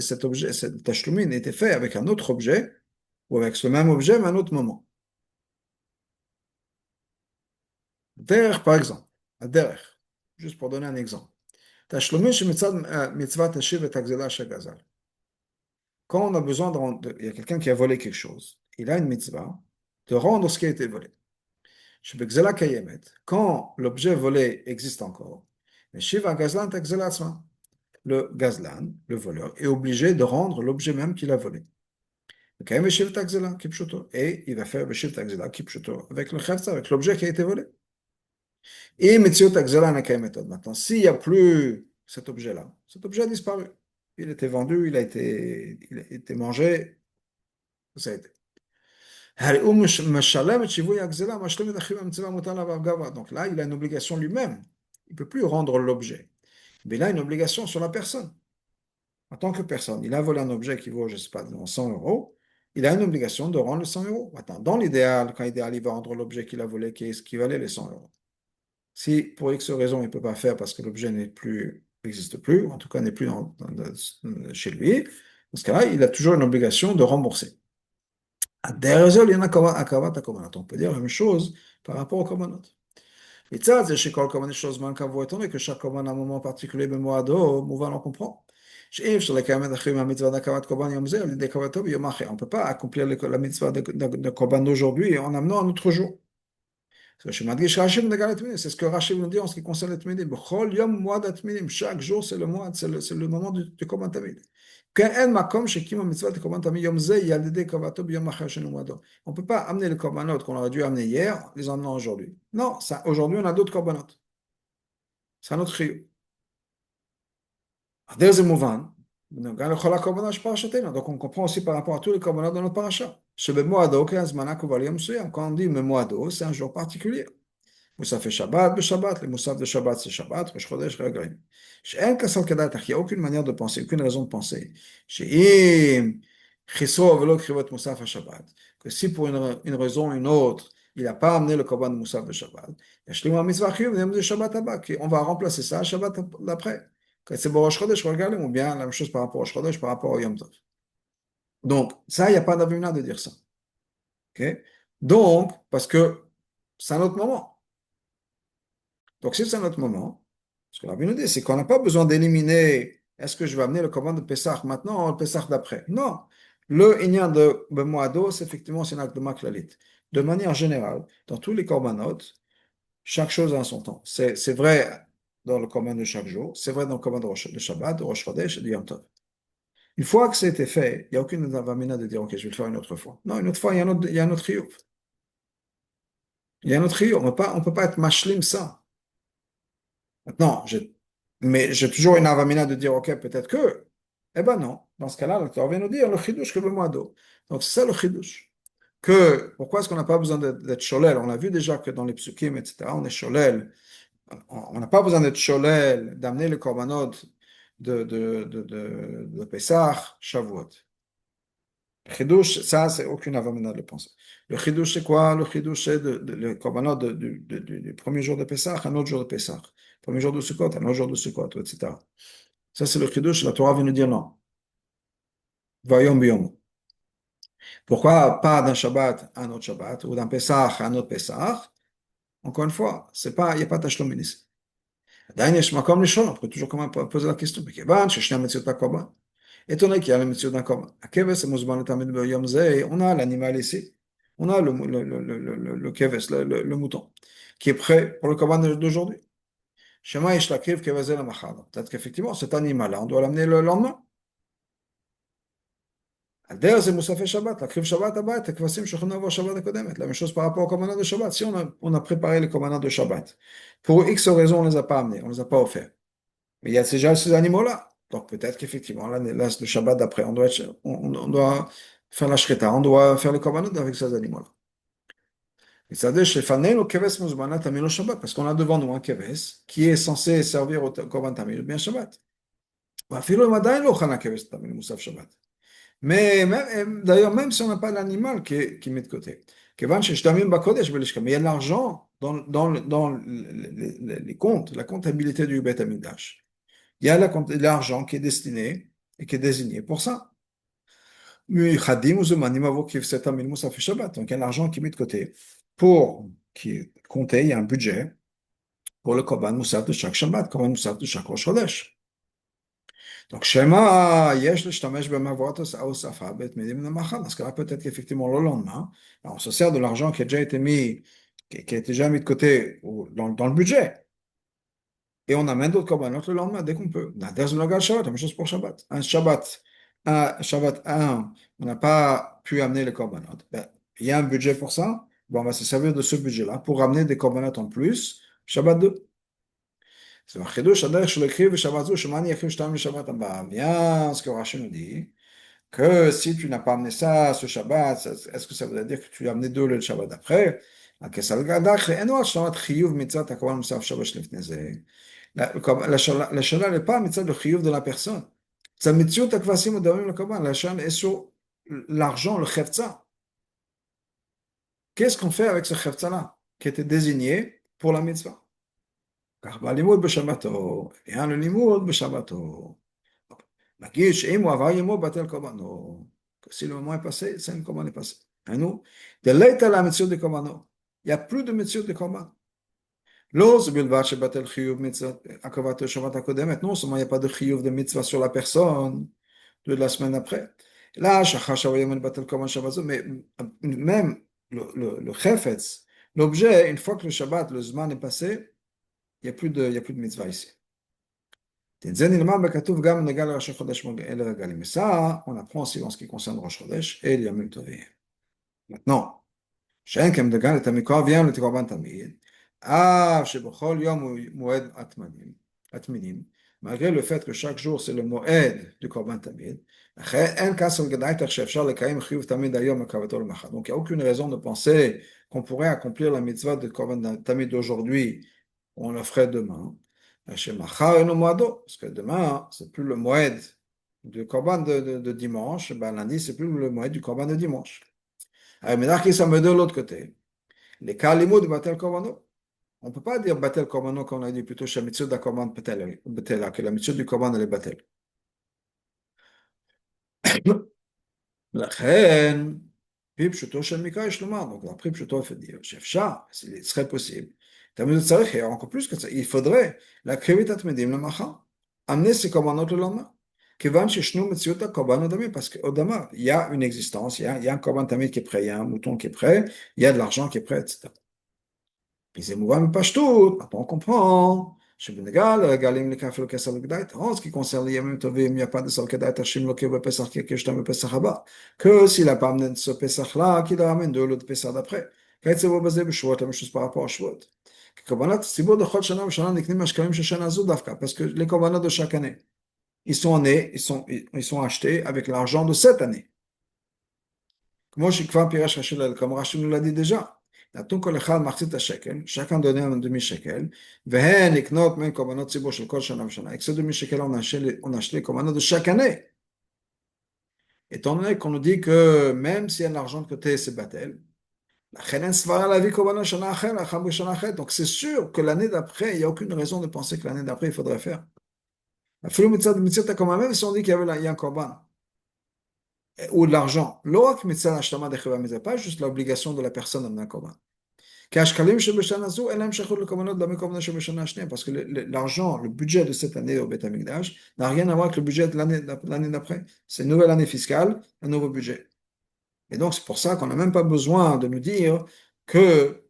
cet objet, cette tashlumin était fait avec un autre objet, ou avec ce même objet, mais à un autre moment. Derech, par exemple, derech, juste pour donner un exemple. Tashlumin mitzvah tashiv et tagzela shagazal. Quand on a besoin de rendre, il y a quelqu'un qui a volé quelque chose, il a une mitzvah de rendre ce qui a été volé. Quand l'objet volé existe encore, le gazlan, le voleur, est obligé de rendre l'objet même qu'il a volé. Et il va faire avec le khavza, avec l'objet qui a été volé. Et maintenant, s'il n'y a plus cet objet-là, cet objet a disparu. Il était vendu, il a été mangé, ça a été. Donc là, il a une obligation lui-même. Il ne peut plus rendre l'objet. Mais il a une obligation sur la personne. En tant que personne, il a volé un objet qui vaut, je ne sais pas, 100 euros. il a une obligation de rendre les 100 euros. Maintenant, dans l'idéal, quand l'idéal, il va rendre l'objet qu'il a volé qui valait les 100 euros. Si pour X raison, il ne peut pas faire parce que l'objet n'existe plus, ou en tout cas n'est plus chez lui, dans ce cas-là, il a toujours une obligation de rembourser. On peut dire la même chose par rapport aux korbanot. מצד זה שכל כוונה של זמן קבוע עיתוני, כשהכוונה moment particulier במועדו, מובן on comprend. שאי אפשר לקיים את אחרים מהמצווה d'akovat korban יום זה, על ידי קבלתו ביום אחר. On ne peut pas accomplir la mitzvah de korban d'aujourd'hui en amenant un autre jour. C'est ce que Rashi nous dit en ce qui concerne les Tmidim. Chaque jour, c'est le moment du korban tamid. On ne peut pas amener les korbanot qu'on aurait dû amener hier, les emmenant aujourd'hui. Non, aujourd'hui, on a d'autres korbanot. C'est un autre chiyuv. Donc on comprend aussi par rapport à tous les korbanot dans notre paracha. Quand on dit Memoado, c'est un jour particulier. Moussaf et Shabbat, le Moussaf de Shabbat, c'est Shabbat, Rosh Chodesh, Regrim. Il n'y a aucune manière de penser, aucune raison de penser. Que si pour une raison ou une autre, il n'a pas amené le korban de Moussaf de Shabbat, on va remplacer ça à Shabbat d'après. C'est pour Rosh Chodesh, Regrim, ou bien la même chose par rapport au Rosh Chodesh, par rapport au Yom Tov. Donc, ça, il n'y a pas d'avina de dire ça. Okay? Donc, parce que c'est un autre moment. Donc, si c'est un autre moment, ce que la Bible nous dit, c'est qu'on n'a pas besoin d'éliminer est-ce que je vais amener le korban de Pessah maintenant ou le Pessah d'après. Non. Le Inyan de Bemoado, c'est effectivement un acte de Maklalit. De manière générale, dans tous les korbanot, chaque chose a son temps. C'est vrai dans le korban de chaque jour, c'est vrai dans le korban de Shabbat, de Rosh Chodesh et de Yom Tov. Une fois que ça a été fait, il n'y a aucune avamina de dire, OK, je vais le faire une autre fois. Non, une autre fois, il y a un autre chiyuv. Il y a un autre chiyuv. On ne peut pas être mashlim ça. Maintenant, j'ai toujours une avamina de dire, OK, peut-être que. Eh ben non. Dans ce cas-là, le Torah vient nous dire le chidouche que le moado. Donc, c'est ça le chidouche. Pourquoi est-ce qu'on n'a pas besoin d'être sholel? On a vu déjà que dans les psukim, etc., on est sholel. On n'a pas besoin d'être sholel, d'amener le korbanot de Pesach, Shavuot. Le chidouche, ça, c'est aucune avamina de le penser. Le chidouche, c'est quoi? Le chidouche, c'est le korbanot du premier jour de Pesach, un autre jour de Pesach. Premier jour de Sukkot, un autre jour de Sukkot, etc. Ça, c'est le chidouche. La Torah vient nous dire non. Vayom biyom. Pourquoi pas d'un Shabbat à un autre Shabbat, ou d'un Pesach à un autre Pesach? Encore une fois, il n'y a pas tashlum ici. On peut toujours poser la question. Étant donné qu'il y a la mitzvah d'un korban. On a l'animal ici. On a le keves, le mouton, qui est prêt pour le korban d'aujourd'hui. Peut-être qu'effectivement, cet animal-là, on doit l'amener le lendemain. La même chose par rapport au commandant de Shabbat. Si on a préparé les commandants de Shabbat, pour X raisons, on ne les a pas amenés, on ne les a pas offerts. Mais il y a déjà ces animaux-là. Donc peut-être qu'effectivement, là, le Shabbat d'après, on doit faire la shrita, on doit faire le commandant avec ces animaux-là. Parce qu'on a devant nous un keves qui est censé servir au korban tamid bien Shabbat. Mais d'ailleurs, même si on n'a pas l'animal qui met de côté, mais il y a de l'argent dans les comptes, la comptabilité du Beth Amikdash. Il y a l'argent qui est destiné et qui est désigné pour ça. Donc il y a l'argent qui est mis de côté qui est compté, il y a un budget pour le Korban Moussaf de chaque Shabbat, Korban Moussaf de chaque Rosh Chodesh. Donc, Shema, Yesh le Shtamesh Bemavotos Aosafa Bet Medim Namachal. Parce que là, peut-être qu'effectivement, le lendemain, on se sert de l'argent qui a déjà été mis, qui a été déjà mis de côté dans le budget. Et on amène d'autres korbanot le lendemain, dès qu'on peut. La même chose pour Shabbat. Un Shabbat 1, on n'a pas pu amener les korbanot. Il y a un budget pour ça. Bon, on va se servir de ce budget-là pour ramener des korbanot en plus. Shabbat 2. C'est un chidouche, je l'écris, bien ce que Rashi nous dit, que si tu n'as pas amené ça ce Shabbat, est-ce que ça veut dire que tu as amené deux le Shabbat d'après? La Shala n'est pas mitzvah de chiyuv de la personne. C'est mitzvah takvasim ou davim le korban. La Shala est sur l'argent, le chefza. Qu'est-ce qu'on fait avec ce chefza-là, qui était désigné pour la mitzvah? Car bah, l'imoud b'shabbato, bien le limoud b'shabbato. נגיד שאם הוא עבר ימו בטל קורבנו, si le moment est passé, c'est un corban est passé. Et nous, de l'état la mitzvah de corban, il n'y a plus de mitzvah de corban. לא זה בלבד שבטל חיוב מצוות הקרבת השבת הקודמת, non seulement il n'y a pas de chiyuv de mitzvah sur la personne de la semaine après. Là, שחר שהיום בטל קורבן שבת זו, mais même le chefetz, l'objet, une fois que le Shabbat, le zman est passé, il y a plus de mitzvah ici. Et ça, on apprend aussi en ce qui concerne Rosh Chodesh et Yom Tovim. Maintenant, שאין כמדגן את המקרב ים לקורבן תמיד, אף שבכל יום הוא מועד התמידים, malgré le fait que chaque jour c'est le מועד du קורבן תמיד, לכן אין כסר גדייתך שאפשר לקיים חיוב תמיד היום הקרבתו למחר. Donc il n'y a aucune raison de penser qu'on pourrait accomplir la mitzvah de קורבן תמיד d'aujourd'hui, on le ferait demain. שמחר אינו מועדו, parce que demain c'est plus le מועד du קורבן de dimanche, ben lundi c'est plus le מועד du קורבן de dimanche. Alors, qui ça me de l'autre côté. Les cas limoud batel korbanot. On ne peut pas dire batel korbanot comme on a dit plutôt chez mitzvah de korban batel, que la mitzvah du korban elle est batel. לכן, פי פשוטו של מקרא יש לומר, donc d'après פשוטו il faut dire, שאפשר, s'il serait possible, תמיד צריך, et encore plus que ça, il faudrait להקריב את התמידים למחר, amener ces korbanot le lendemain. כיוון שישנו מציאות הקורבן הדמי, parce qu'au demain, il y a une existence, il y a un korban tamid qui est prêt, il y a un mouton qui est prêt, il y a de l'argent qui est prêt, etc. Puis c'est mouvant בפשטות, maintenant on comprend, שבנגל רגלים לכף אלוקי לגדייתא, en ce qui concerne les ימים טובים, il n'y a pas de seul כדאית השם לוקה בפסח כקשתם בפסח הבא, que s'il a pas amené ce פסח-là, qu'il a amené de l'autre פסח d'après, כעת הוא בזה בשבועות, המשוס par rapport à שבועות. כקורבנות הציבור לכל שנה ושנה נקנים מהשקלים של שנה זו דווקא, parce que les קורבנות de chaque année, ils sont nés, ils sont achetés avec l'argent de cette année. כמו שכבר פירש רש"י, כמו רש"י nous l'a dit déjà. נתנו כל אחד מחצית השקל, chacun donnait un demi-shekel, והן לקנות מן קורבנות ציבור של כל שנה ושנה. Avec ce demi-shekel, on achetait les corbanotes de chaque année. Étant donné qu'on nous dit que même s'il y a de l'argent de côté, c'est batel, לכן אין סברה להביא קורבנות שנה אחרת, לאחר בשנה אחרת. Donc c'est sûr que l'année d'après, il n'y a aucune raison de penser que l'année d'après, il faudrait faire. אפילו מצד הקורבן, même si on dit qu'il y a un corban, ou de l'argent, לא רק מצד השלמה דחבה מזה, pas juste l'obligation de la personne d'amener un corban. כי השקלים שבשנה זו, אין להם שייכות לקורבנות דמי קורבנות שבשנה השנייה, parce que l'argent, le budget de cette année au Beth Amikdash n'a rien à voir avec le budget de l'année d'après. C'est une nouvelle année fiscale, un nouveau budget. Et donc c'est pour ça qu'on n'a même pas besoin de nous dire que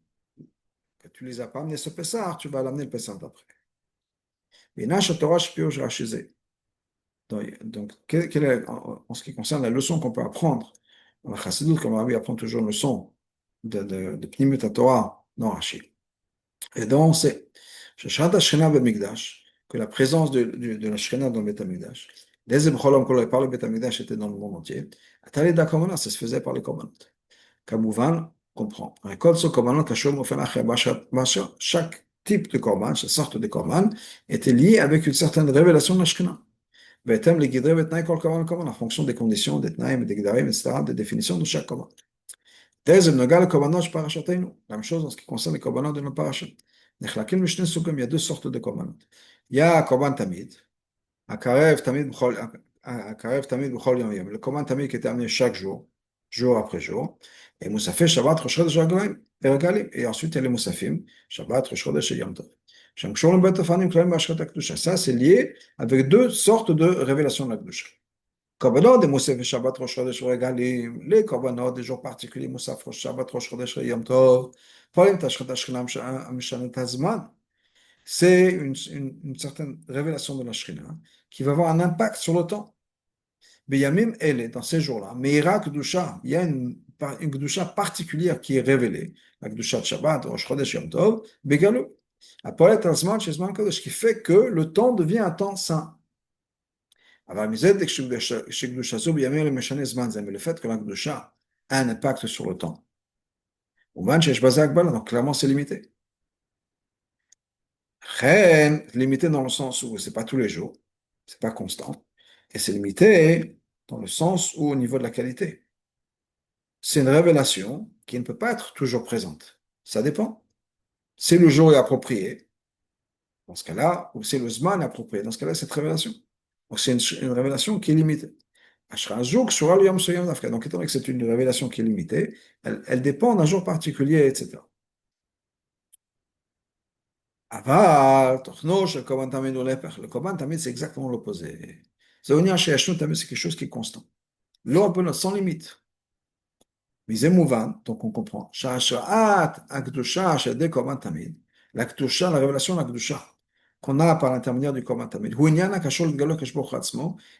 tu ne les as pas amenés ce Pessah, tu vas l'amener le Pessah d'après. Et Nash Torah Shpio Rachizé. Donc, quelle est, en ce qui concerne la leçon qu'on peut apprendre, dans la Chassidut, comme Rabbi apprend toujours une leçon de Pnimut Torah, non Rashi. Et donc, c'est Shashat Hashchina B'Mikdash, que la présence de la Shekhinah dans le Beth Amikdash, les Ebcholam, quand par le Beth Amikdash était dans le monde entier, Atali Dakomana, ça se faisait par les Korbanot. Kamouvan comprend. Récolte ce Korbanot, Kashom, Ofen Acher, chaque type de Korban, chaque sorte de Korban, était lié avec une certaine révélation de la Shekhinah. בהתאם לגדרי ותנאי כל קורבן וקורבן, en fonction des conditions, des תנאים, des גדרים, etc., des définitions de chaque קורבן. זה בנוגע לקורבנות של פרשתנו, la même chose en ce qui concerne les קורבנות de nos parachas. נחלקים לשני סוגים, il y a deux sortes de קורבנות. Il y a קורבן תמיד, הקרב תמיד בכל יום יום, le קורבן תמיד qui était amené chaque jour, jour après jour, et מוספי שבת, ראש חודש ורגלים, et ensuite il y a les מוספים, שבת, ראש חודש ויום טוב. Ça, c'est lié avec deux sortes de révélations de la Kedusha. Korbanot de Mosef Shabbat Rosh Chodesh Regalim, les korbanot des jours particuliers, Mosaf Rosh Shabbat Rosh Chodesh Yom Tov, Polim Tashchat Ashkenam Mishanet Hazman. C'est une certaine révélation de la Shekhinah qui va avoir un impact sur le temps. Beyamim Ele, dans ces jours-là, Meira Kedusha, il y a une Kedusha particulière qui est révélée, la Kedusha de Shabbat Rosh Chodesh Yom Tov, Begalou. Qui fait que le temps devient un temps saint. Mais le fait que la Kedusha a un impact sur le temps. Donc clairement c'est limité. Limité dans le sens où c'est pas tous les jours, c'est pas constant. Et c'est limité dans le sens où au niveau de la qualité. c'est une révélation qui ne peut pas être toujours présente. Ça dépend. Si le jour est approprié, dans ce cas-là, ou si le Zman est approprié, dans ce cas-là, cette révélation. Donc, c'est une révélation qui est limitée. Donc, étant donné que c'est une révélation qui est limitée, elle dépend d'un jour particulier, etc. Le Korban Tamid, c'est exactement l'opposé. C'est quelque chose qui est constant. L'eau sans limite. Mizé Mouvan, donc on comprend. Sha'asha'at Akdusha Shadeh Korban Tamid. La Kdusha, la révélation de la Kdusha, qu'on a par l'intermédiaire du Korban Tamid.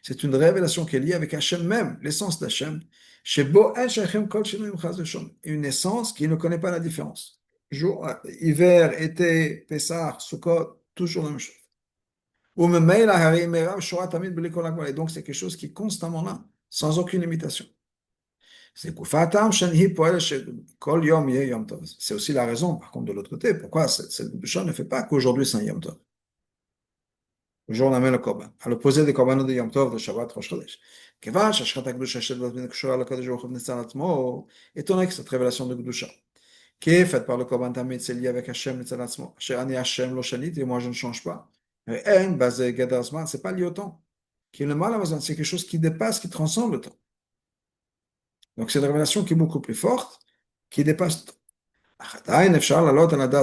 C'est une révélation qui est liée avec Hachem même, l'essence d'Hachem. Une essence qui ne connaît pas la différence. Jour, hiver, été, Pessah, Sukkot, toujours la même chose. Et donc c'est quelque chose qui est constamment là, sans aucune limitation. C'est aussi la raison, par contre, de l'autre côté, pourquoi cette Kedusha ne fait pas qu'aujourd'hui c'est un Yom Tov. Aujourd'hui, on amène le Korban. À l'opposé des Korbanos de Yom Tov, de Shabbat, Rosh Chodesh. Étant donné que cette révélation de Kedusha, qui est faite par le Korban Tamid, c'est lié avec Hashem, Netzalatzmo. Ani Hashem, lo shanit, et moi je ne change pas. En, basé Gadazman, c'est pas lié au temps. Qui est le mal, c'est quelque chose qui dépasse, qui transcende le temps. Donc c'est une révélation qui est beaucoup plus forte, qui dépasse le temps.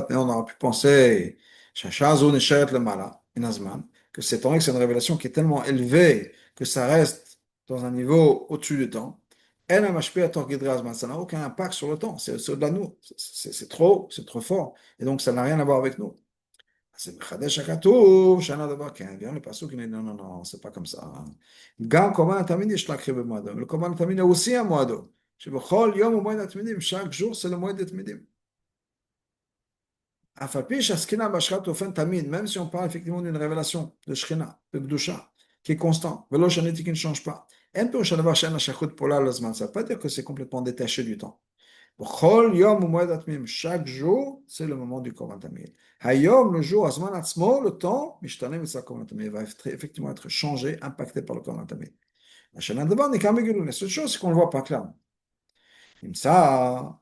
Mais on aurait pu penser que c'est vrai que c'est une révélation qui est tellement élevée que ça reste dans un niveau au-dessus du temps. Ça n'a aucun impact sur le temps, c'est au-delà de nous, c'est trop fort, et donc ça n'a rien à voir avec nous. C'est Mechadesh HaKatuv, Shana Davar Ken. Vient le passage qui dit non, non, non, c'est pas comme ça. Gam Korban HaTamid yesh lakriv b'moado. Le Korban HaTamid est aussi un moado. Shebechol yom ou moed HaTamidim. Chaque jour, c'est le moed HaTamidim. Afapi shaskina b'ashrat ofen tamid. Même si on parle effectivement d'une révélation de Shekhinah, de Gdusha, qui est constant. Velo shaniti qui ne change pas. Un peu shadavar shen hashachut pola lazman. Ça ne veut pas dire que c'est complètement détaché du temps. Chaque jour, c'est le moment du Korban Tamid. Hayom, le jour, Azman Atzmo, le temps, Mishtanem et sa Korban Tamid va effectivement être changé, impacté par le Korban Tamid. La chaîne devant n'est qu'un megilou. La seule chose, c'est qu'on ne le voit pas clairement. Comme ça,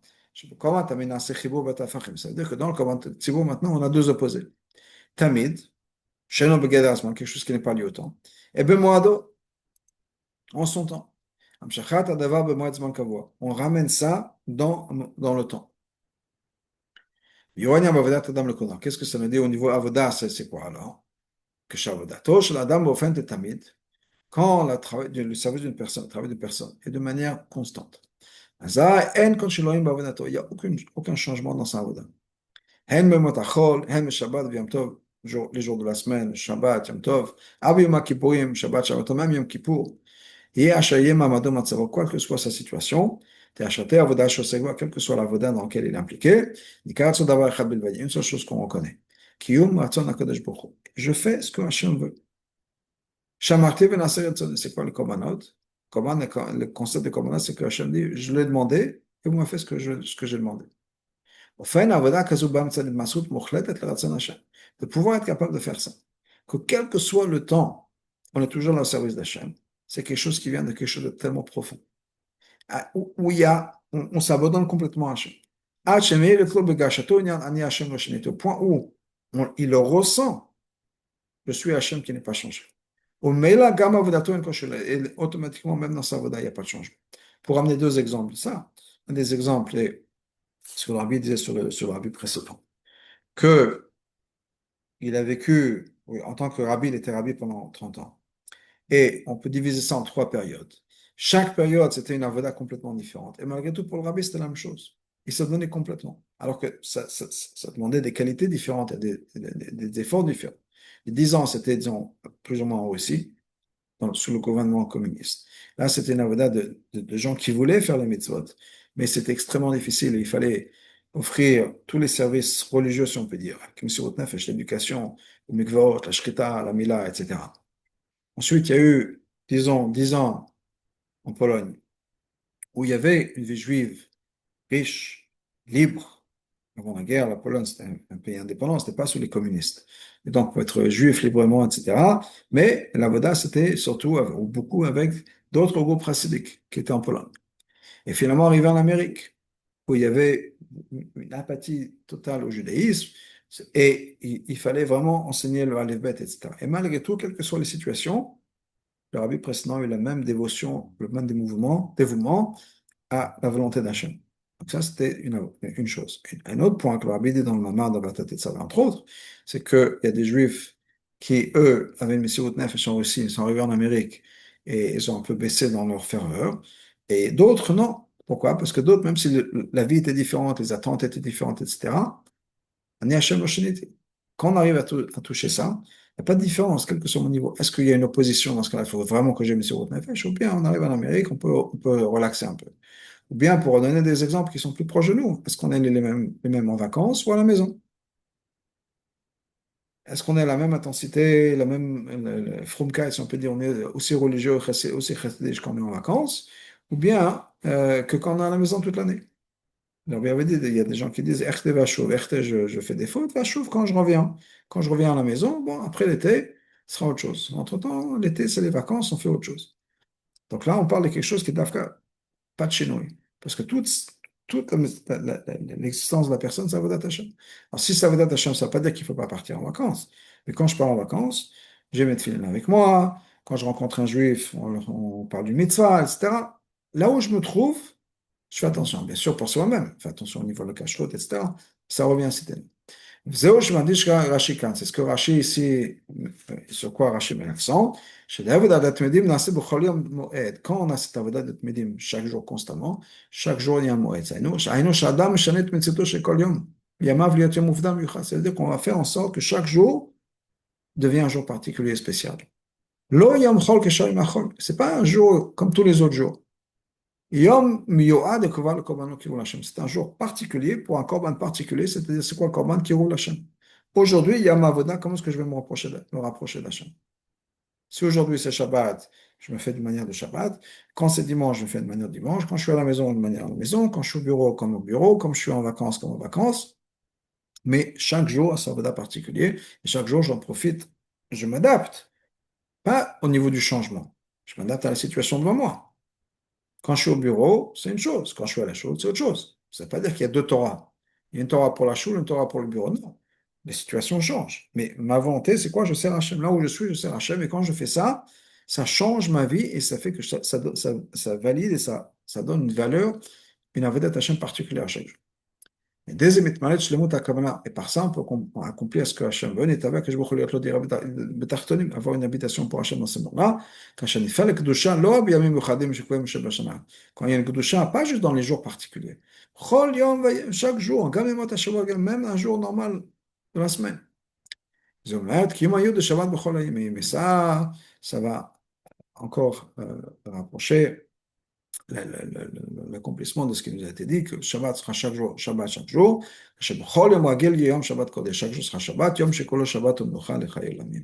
le Korban Tamid a Sechibou Batafachim. Ça veut dire que dans le Korban Tzibou, maintenant, on a deux opposés. Tamid, Sheno Beged Azman, quelque chose qui n'est pas lié au temps. Et Bemoado, en son temps. On ramène ça dans le temps. Qu'est-ce que ça veut dire au niveau avoda? C'est quoi alors? Que Shavodato, Adam Tamid, quand le service d'une personne, le travail d'une personne est de manière constante. Il n'y a aucun changement dans sa avoda. Les jours de la semaine, Shabbat, Yom Tov, Yom Kippourim, Shabbat, Shabbat, même Yom Kippour. Quoi que soit sa situation, quelle que soit la voda dans laquelle il est impliqué, une seule chose qu'on reconnaît. Je fais ce que Hachem veut. C'est quoi le korbanot? Le concept de korbanot, c'est que Hachem dit, je l'ai demandé, et vous m'avez fait ce que j'ai demandé. De pouvoir être capable de faire ça. Que quel que soit le temps, on est toujours dans le service d'Hachem. C'est quelque chose qui vient de quelque chose de tellement profond. Où il y a, on s'abandonne complètement à Hachem. Au point où il le ressent, je suis Hachem qui n'est pas changé. Et automatiquement, même dans sa voda, il n'y a pas de changement. Pour amener deux exemples, ça, un des exemples est ce que le rabbi disait sur le rabbi précédent, que il a vécu, oui, en tant que rabbi, il était rabbi pendant 30 ans. Et on peut diviser ça en trois périodes. Chaque période, c'était une avoda complètement différente. Et malgré tout, pour le rabbi, c'était la même chose. Il se donnait complètement. Alors que ça demandait des qualités différentes, des efforts différents. Les 10 ans, c'était, disons, plus ou moins aussi, sous le gouvernement communiste. Là, c'était une avoda de gens qui voulaient faire les mitzvot, mais c'était extrêmement difficile. Il fallait offrir tous les services religieux, si on peut dire, comme sur l'éducation, le mikvot, la shrita, la mila, etc. Ensuite, il y a eu, disons, 10 ans en Pologne, où il y avait une vie juive riche, libre. Avant la guerre, la Pologne, c'était un pays indépendant, c'était pas sous les communistes. Et donc, pour être juif librement, etc. Mais l'avoda, c'était surtout, ou beaucoup avec d'autres groupes chassidiques qui étaient en Pologne. Et finalement, arrivé en Amérique, où il y avait une apathie totale au judaïsme, et il fallait vraiment enseigner le Aleph Bet, etc. Et malgré tout, quelles que soient les situations, le rabbi précédent a eu la même dévotion, le même dévouement à la volonté d'Hachem. Donc ça, c'était une chose. Un autre point que le rabbi dit dans le Mamar de Batat Tetzaveh, entre autres, c'est qu'il y a des juifs qui, eux, avaient une Messirut Nefesh en Russie, ils sont arrivés en Amérique et ils ont un peu baissé dans leur ferveur, et d'autres, non. Pourquoi? Parce que d'autres, même si la vie était différente, les attentes étaient différentes, etc., Ani Hachem lo shiniti. Quand on arrive à toucher ça, il n'y a pas de différence, quel que soit mon niveau. Est-ce qu'il y a une opposition dans ce cas-là? Il faut vraiment que j'ai Messirut Nefesh, ou bien on arrive en Amérique, on peut relaxer un peu. Ou bien, pour donner des exemples qui sont plus proches de nous, est-ce qu'on est les mêmes en vacances ou à la maison? Est-ce qu'on est à la même intensité, la même frumka, si on peut dire, on est aussi religieux, aussi chassidique quand on est en vacances, ou bien que quand on est à la maison toute l'année? Alors, vous avez dit, il y a des gens qui disent, Echte vachouv, Echte, je fais des fautes, vachouv quand je reviens. Quand je reviens à la maison, bon, après l'été, ce sera autre chose. Entre-temps, l'été, c'est les vacances, on fait autre chose. Donc là, on parle de quelque chose qui est d'Afka, pas de chenouille. Parce que toute l'existence de la personne, ça Avodat Hashem. Alors, si ça Avodat Hashem, ça ne veut pas dire qu'il ne faut pas partir en vacances. Mais quand je pars en vacances, j'ai mes tefilines avec moi. Quand je rencontre un juif, on parle du mitzvah, etc. Là où je me trouve, je fais attention. Bien sûr, pour soi-même. Je fais attention au niveau de la cacheroute, etc. Ça revient à cette année. זהו שמדגיש רש"י כאן, c'est ce que Rashi ici, sur quoi Rashi met l'accent, שעבודת התמידים נעשה בכל יום מועד. Quand on a cette עבודת התמידים chaque jour constamment, chaque jour il y a un מועד. היינו שאדם משנה את מציאותו של כל יום. ימיו להיות יום מובדל מיוחד. C'est-à-dire qu'on va faire en sorte que chaque jour devient un jour particulier et spécial. לא יום חול כשאר החול. C'est pas un jour comme tous les autres jours. Yom Miyoad Koval Korban Kirul Hashem. C'est un jour particulier pour un korban particulier, c'est-à-dire c'est quoi le korban Kirul Hashem? Aujourd'hui, il y a ma avoda, comment est-ce que je vais me rapprocher d'Hashem? Si aujourd'hui c'est Shabbat, je me fais d'une manière de Shabbat. Quand c'est dimanche, je me fais de manière de dimanche. Quand je suis à la maison, de manière à la maison. Quand je suis au bureau, comme au bureau. Comme je suis en vacances, comme en vacances. Mais chaque jour a sa avoda particulier. Et chaque jour, j'en profite. Je m'adapte. Pas au niveau du changement. Je m'adapte à la situation devant moi. Quand je suis au bureau, c'est une chose. Quand je suis à la choule, c'est autre chose. Ça ne veut pas dire qu'il y a deux Torahs. Il y a une Torah pour la choule, une Torah pour le bureau. Non. Les situations changent. Mais ma volonté, c'est quoi? Je sers Hachem. Là où je suis, je sers Hachem. Et quand je fais ça, ça change ma vie et ça fait que ça valide et ça donne une valeur, une avodat Hachem particulière à chaque jour. Et par ça, on peut accomplir ce que Hachem veut. Avoir une habitation pour Hachem dans ce monde-là. Quand il y a une Kedusha, pas juste dans les jours particuliers. Chaque jour, même un jour normal de la semaine. Mais ça va encore rapprocher l'accomplissement de ce qui nous a été dit, que Shabbat sera chaque jour, Shabbat chaque jour, Shabbat Yom Shabbat Kodesh, chaque jour sera Shabbat, Yom Shekolo Shabbat Umnocha Lechayel Lamim.